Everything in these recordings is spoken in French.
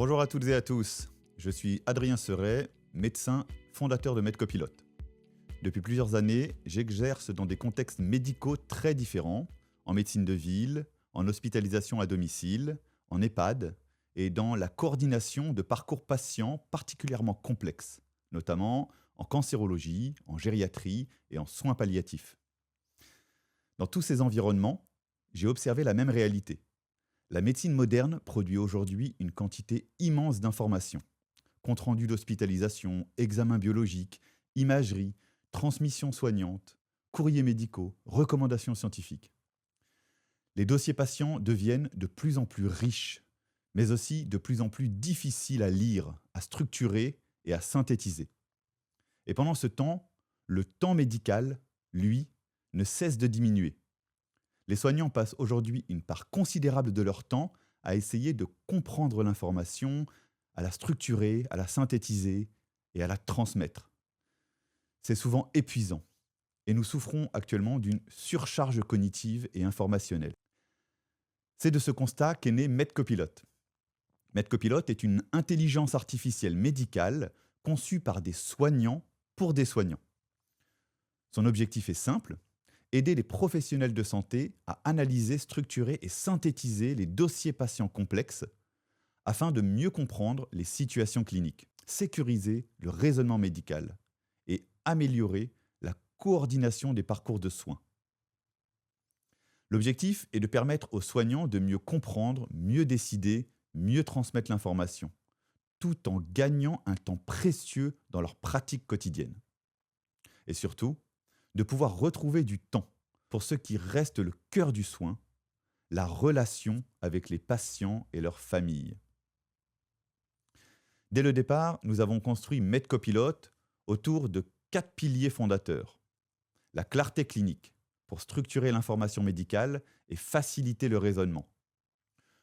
Bonjour à toutes et à tous, je suis Adrien Seret, médecin, fondateur de MedCopilote. Depuis plusieurs années, j'exerce dans des contextes médicaux très différents, en médecine de ville, en hospitalisation à domicile, en EHPAD et dans la coordination de parcours patients particulièrement complexes, notamment en cancérologie, en gériatrie et en soins palliatifs. Dans tous ces environnements, j'ai observé la même réalité. La médecine moderne produit aujourd'hui une quantité immense d'informations. Comptes rendus d'hospitalisation, examens biologiques, imagerie, transmissions soignantes, courriers médicaux, recommandations scientifiques. Les dossiers patients deviennent de plus en plus riches, mais aussi de plus en plus difficiles à lire, à structurer et à synthétiser. Et pendant ce temps, le temps médical, lui, ne cesse de diminuer. Les soignants passent aujourd'hui une part considérable de leur temps à essayer de comprendre l'information, à la structurer, à la synthétiser et à la transmettre. C'est souvent épuisant et nous souffrons actuellement d'une surcharge cognitive et informationnelle. C'est de ce constat qu'est né MedCopilote. MedCopilote est une intelligence artificielle médicale conçue par des soignants pour des soignants. Son objectif est simple: aider les professionnels de santé à analyser, structurer et synthétiser les dossiers patients complexes afin de mieux comprendre les situations cliniques, sécuriser le raisonnement médical et améliorer la coordination des parcours de soins. L'objectif est de permettre aux soignants de mieux comprendre, mieux décider, mieux transmettre l'information, tout en gagnant un temps précieux dans leur pratique quotidienne. Et surtout, de pouvoir retrouver du temps pour ce qui reste le cœur du soin, la relation avec les patients et leurs familles. Dès le départ, nous avons construit MedCopilote autour de 4 piliers fondateurs. La clarté clinique, pour structurer l'information médicale et faciliter le raisonnement.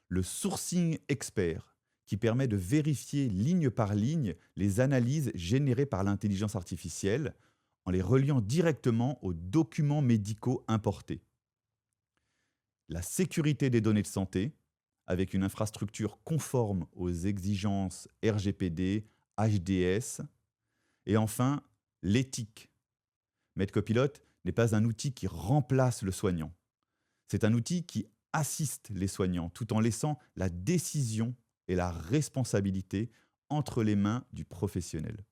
Le sourcing expert, qui permet de vérifier ligne par ligne les analyses générées par l'intelligence artificielle en les reliant directement aux documents médicaux importés. La sécurité des données de santé, avec une infrastructure conforme aux exigences RGPD, HDS. Et enfin, l'éthique. MedCopilote n'est pas un outil qui remplace le soignant. C'est un outil qui assiste les soignants tout en laissant la décision et la responsabilité entre les mains du professionnel.